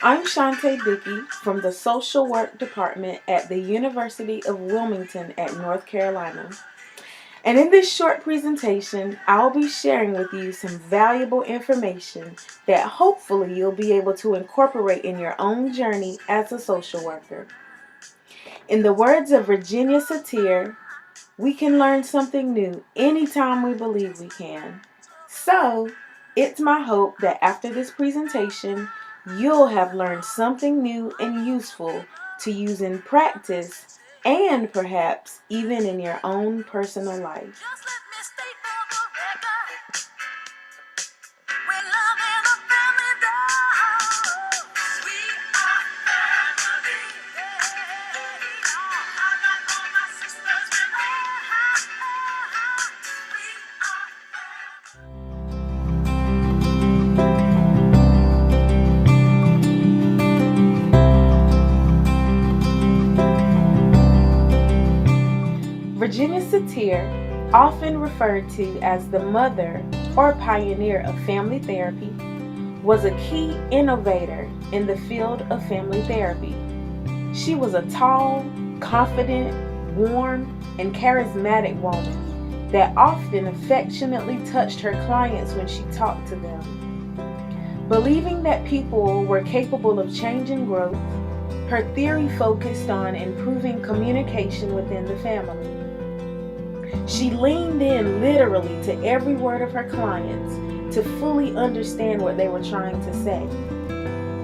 I'm Shantae Dickey from the Social Work Department at the University of Wilmington at North Carolina. And in this short presentation, I'll be sharing with you some valuable information that hopefully you'll be able to incorporate in your own journey as a social worker. In the words of Virginia Satir, we can learn something new anytime we believe we can. So, it's my hope that after this presentation, you'll have learned something new and useful to use in practice and perhaps even in your own personal life. Virginia Satir, often referred to as the mother or pioneer of family therapy, was a key innovator in the field of family therapy. She was a tall, confident, warm, and charismatic woman that often affectionately touched her clients when she talked to them. Believing that people were capable of change and growth, her theory focused on improving communication within the family. She leaned in literally to every word of her clients to fully understand what they were trying to say.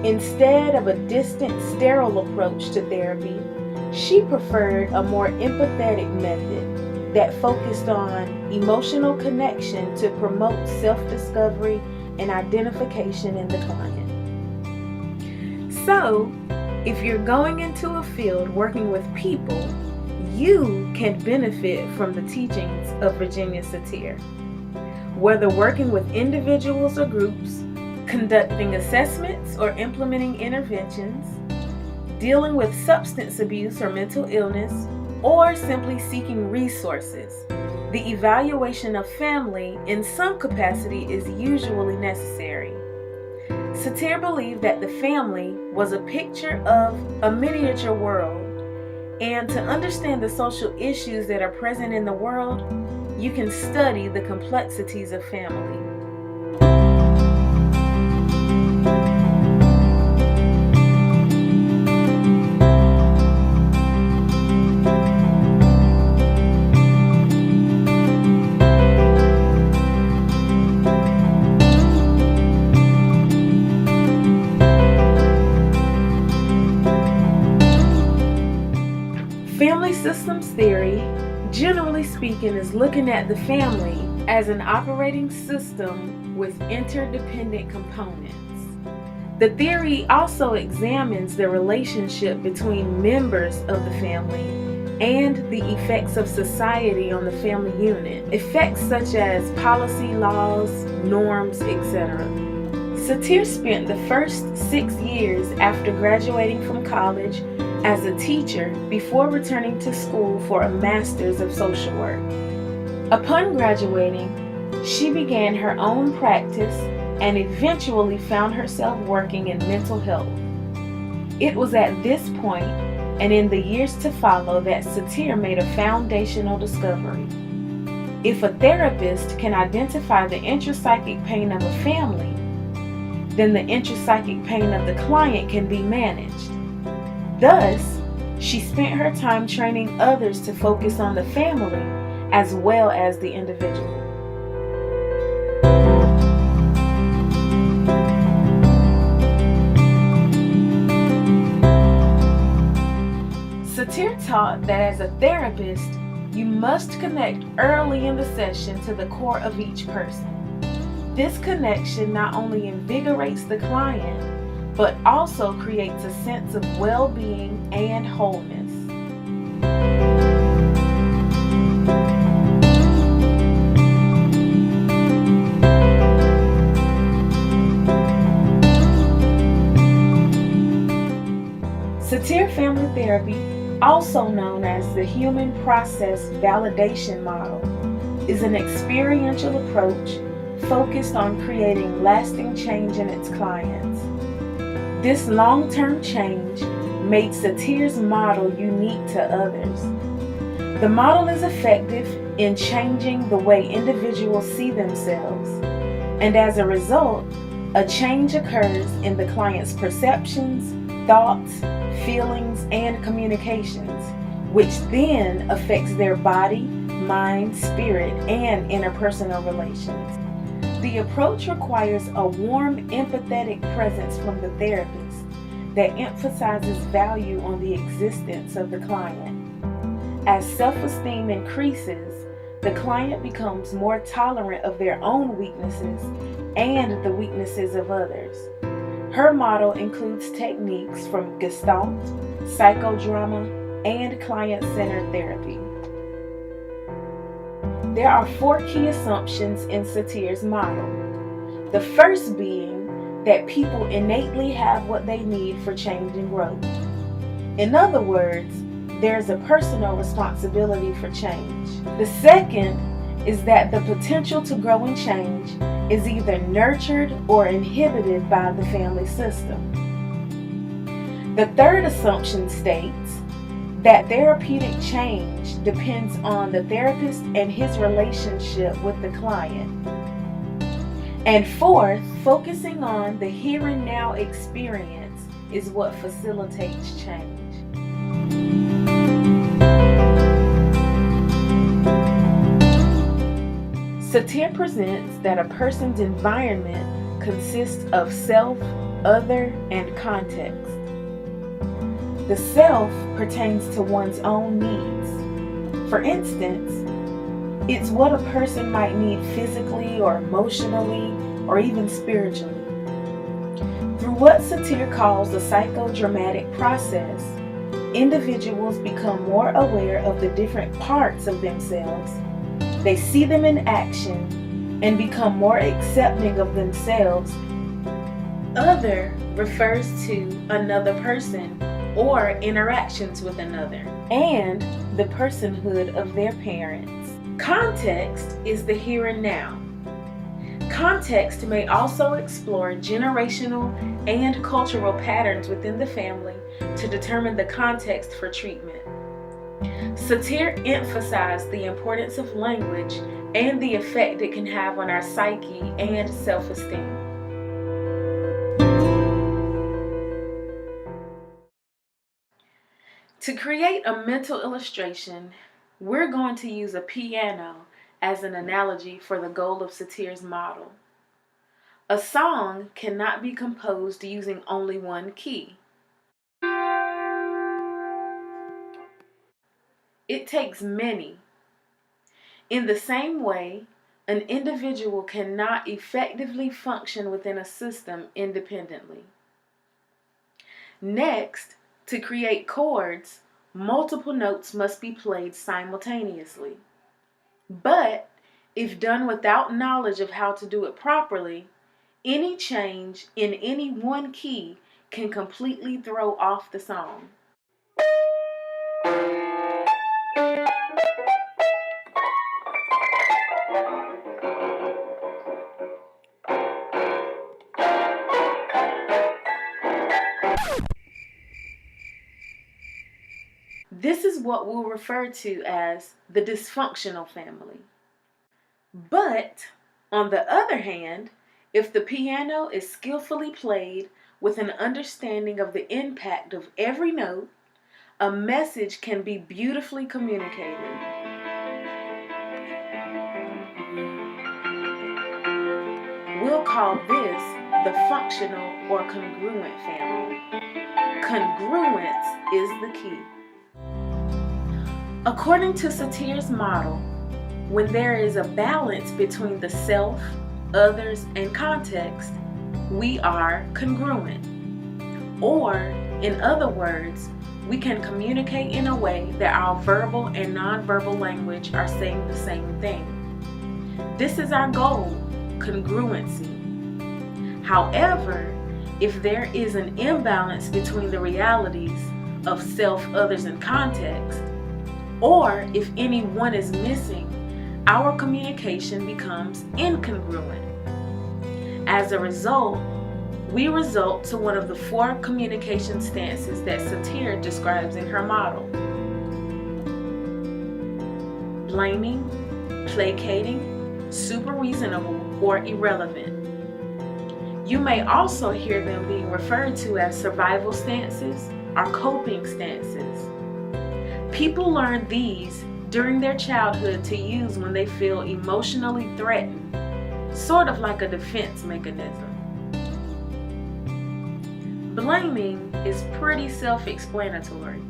Instead of a distant, sterile approach to therapy, she preferred a more empathetic method that focused on emotional connection to promote self-discovery and identification in the client. So, if you're going into a field working with people, you can benefit from the teachings of Virginia Satir. Whether working with individuals or groups, conducting assessments or implementing interventions, dealing with substance abuse or mental illness, or simply seeking resources, the evaluation of family in some capacity is usually necessary. Satir believed that the family was a picture of a miniature world, and to understand the social issues that are present in the world, you can study the complexities of family. Family systems theory, generally speaking, is looking at the family as an operating system with interdependent components. The theory also examines the relationship between members of the family and the effects of society on the family unit, effects such as policy, laws, norms, etc. Satir spent the first 6 years after graduating from college as a teacher before returning to school for a master's of social work. Upon graduating, she began her own practice and eventually found herself working in mental health. It was at this point and in the years to follow that Satir made a foundational discovery. If a therapist can identify the intrapsychic pain of a family, then the intrapsychic pain of the client can be managed. Thus, she spent her time training others to focus on the family as well as the individual. Satir taught that as a therapist, you must connect early in the session to the core of each person. This connection not only invigorates the client, but also creates a sense of well-being and wholeness. Satir Family Therapy, also known as the Human Process Validation Model, is an experiential approach focused on creating lasting change in its clients. This long-term change made Satir's model unique to others. The model is effective in changing the way individuals see themselves, and as a result, a change occurs in the client's perceptions, thoughts, feelings, and communications, which then affects their body, mind, spirit, and interpersonal relations. The approach requires a warm, empathetic presence from the therapist that emphasizes value on the existence of the client. As self-esteem increases, the client becomes more tolerant of their own weaknesses and the weaknesses of others. Her model includes techniques from Gestalt, psychodrama, and client-centered therapy. There are 4 key assumptions in Satir's model. The first being that people innately have what they need for change and growth. In other words, there's a personal responsibility for change. The second is that the potential to grow and change is either nurtured or inhibited by the family system. The third assumption states that therapeutic change depends on the therapist and his relationship with the client. And fourth, focusing on the here and now experience is what facilitates change. Satir presents that a person's environment consists of self, other, and context. The self pertains to one's own needs. For instance, it's what a person might need physically or emotionally or even spiritually. Through what Satir calls the psychodramatic process, individuals become more aware of the different parts of themselves. They see them in action and become more accepting of themselves. Other refers to another person or interactions with another, and the personhood of their parents. Context is the here and now. Context may also explore generational and cultural patterns within the family to determine the context for treatment. Satir emphasized the importance of language and the effect it can have on our psyche and self-esteem. To create a mental illustration, we're going to use a piano as an analogy for the goal of Satir's model. A song cannot be composed using only one key. It takes many. In the same way, an individual cannot effectively function within a system independently. Next, to create chords, multiple notes must be played simultaneously. But if done without knowledge of how to do it properly, any change in any one key can completely throw off the song. This is what we'll refer to as the dysfunctional family. But, on the other hand, if the piano is skillfully played with an understanding of the impact of every note, a message can be beautifully communicated. We'll call this the functional or congruent family. Congruence is the key. According to Satir's model, when there is a balance between the self, others, and context, we are congruent. Or, in other words, we can communicate in a way that our verbal and nonverbal language are saying the same thing. This is our goal, congruency. However, if there is an imbalance between the realities of self, others, and context, or if any one is missing, our communication becomes incongruent. As a result, we result to one of the 4 communication stances that Satir describes in her model: blaming, placating, super reasonable, or irrelevant. You may also hear them being referred to as survival stances or coping stances. People learn these during their childhood to use when they feel emotionally threatened, sort of like a defense mechanism. Blaming is pretty self-explanatory.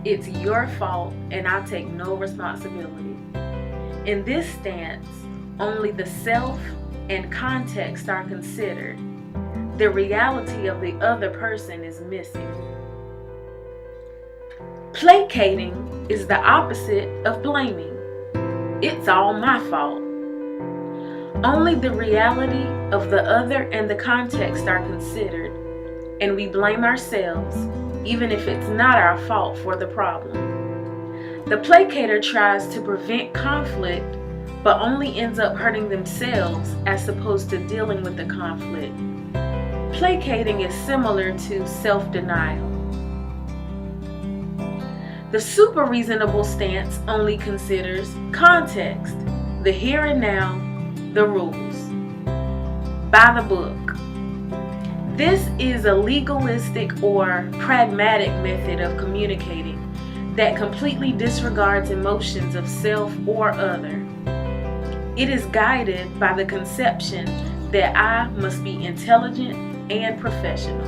It's your fault and I take no responsibility. In this stance, only the self and context are considered. The reality of the other person is missing. Placating is the opposite of blaming. It's all my fault. Only the reality of the other and the context are considered, and we blame ourselves, even if it's not our fault for the problem. The placator tries to prevent conflict, but only ends up hurting themselves as opposed to dealing with the conflict. Placating is similar to self-denial. The super reasonable stance only considers context, the here and now, the rules. By the book. This is a legalistic or pragmatic method of communicating that completely disregards emotions of self or other. It is guided by the conception that I must be intelligent and professional.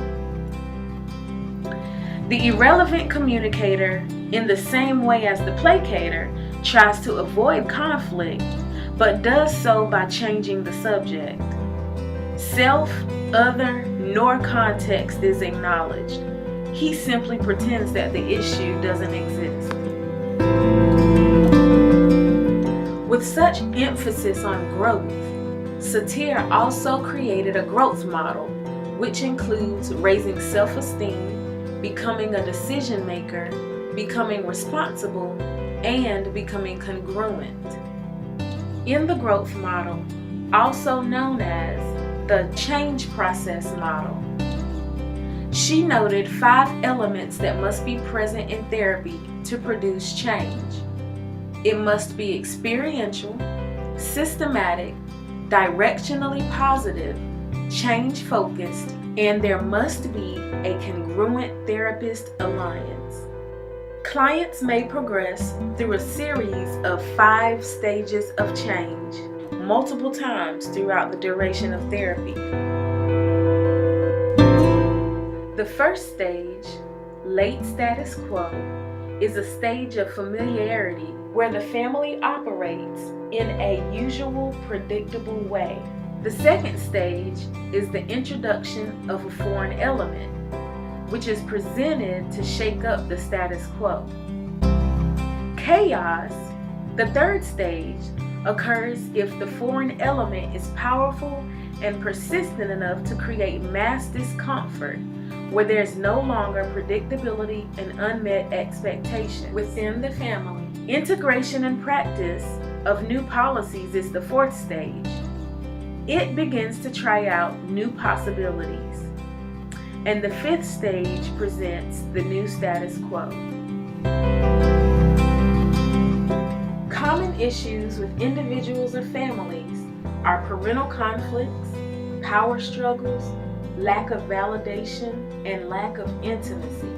The irrelevant communicator, in the same way as the placator, tries to avoid conflict, but does so by changing the subject. Self, other, nor context is acknowledged. He simply pretends that the issue doesn't exist. With such emphasis on growth, Satir also created a growth model, which includes raising self-esteem, becoming a decision maker, becoming responsible, and becoming congruent. In the growth model, also known as the change process model, she noted 5 elements that must be present in therapy to produce change. It must be experiential, systematic, directionally positive, change-focused, and there must be a congruent therapist alliance. Clients may progress through a series of 5 stages of change, multiple times throughout the duration of therapy. The first stage, late status quo, is a stage of familiarity where the family operates in a usual, predictable way. The second stage is the introduction of a foreign element, which is presented to shake up the status quo. Chaos, the third stage, occurs if the foreign element is powerful and persistent enough to create mass discomfort, where there's no longer predictability and unmet expectation within the family. Integration and practice of new policies is the fourth stage. It begins to try out new possibilities. And the fifth stage presents the new status quo. Common issues with individuals or families are parental conflicts, power struggles, lack of validation, and lack of intimacy.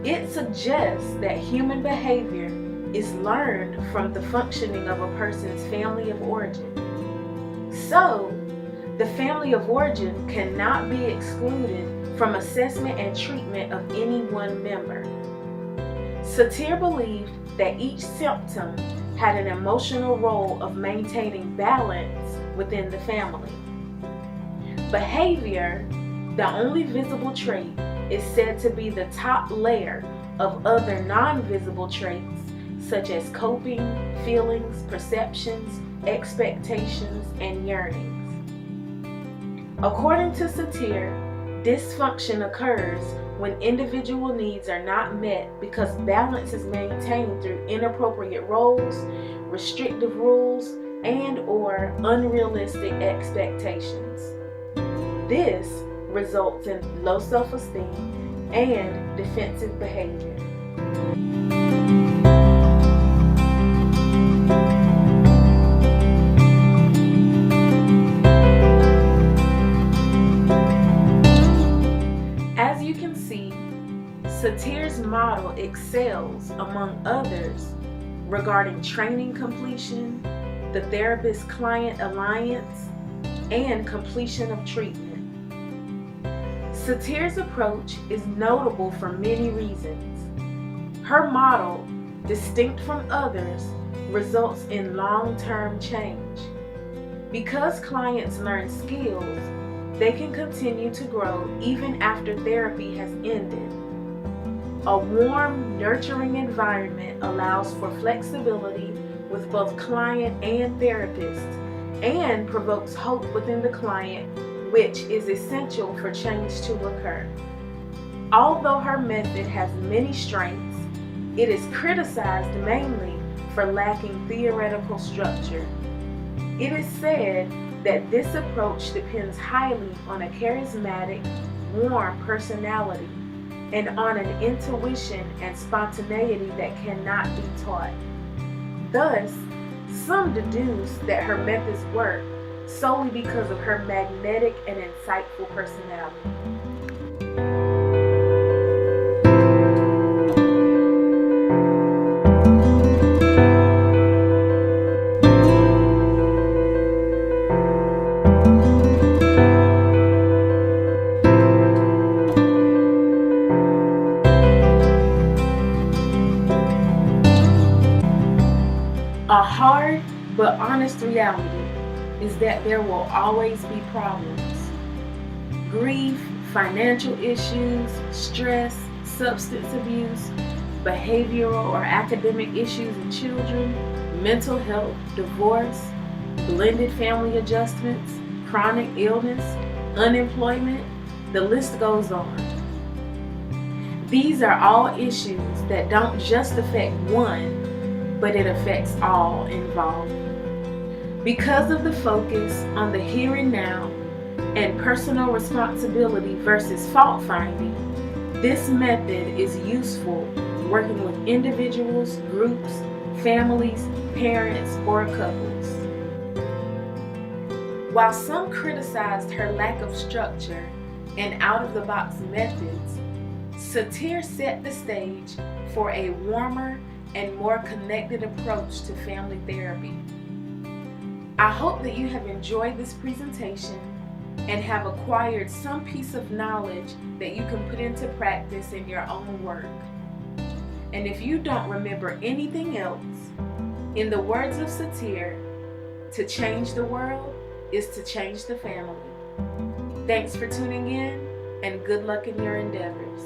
It suggests that human behavior is learned from the functioning of a person's family of origin. So, the family of origin cannot be excluded from assessment and treatment of any one member. Satir believed that each symptom had an emotional role of maintaining balance within the family. Behavior, the only visible trait, is said to be the top layer of other non-visible traits such as coping, feelings, perceptions, expectations, and yearnings. According to Satir, dysfunction occurs when individual needs are not met because balance is maintained through inappropriate roles, restrictive rules, and/or unrealistic expectations. This results in low self-esteem and defensive behavior. As you can see, Satir's model excels, among others, regarding training completion, the therapist-client alliance, and completion of treatment. Satir's approach is notable for many reasons. Her model, distinct from others, results in long-term change. Because clients learn skills, they can continue to grow even after therapy has ended. A warm, nurturing environment allows for flexibility with both client and therapist, and provokes hope within the client, which is essential for change to occur. Although her method has many strengths, it is criticized mainly for lacking theoretical structure. It is said that this approach depends highly on a charismatic, warm personality and on an intuition and spontaneity that cannot be taught. Thus, some deduce that her methods work solely because of her magnetic and insightful personality. A hard but honest reality is that there will always be problems. Grief, financial issues, stress, substance abuse, behavioral or academic issues in children, mental health, divorce, blended family adjustments, chronic illness, unemployment, the list goes on. These are all issues that don't just affect one, but it affects all involved. Because of the focus on the here and now and personal responsibility versus fault finding, this method is useful working with individuals, groups, families, parents, or couples. While some criticized her lack of structure and out-of-the-box methods, Satir set the stage for a warmer and more connected approach to family therapy. I hope that you have enjoyed this presentation and have acquired some piece of knowledge that you can put into practice in your own work. And if you don't remember anything else, in the words of Satir, to change the world is to change the family. Thanks for tuning in, and good luck in your endeavors.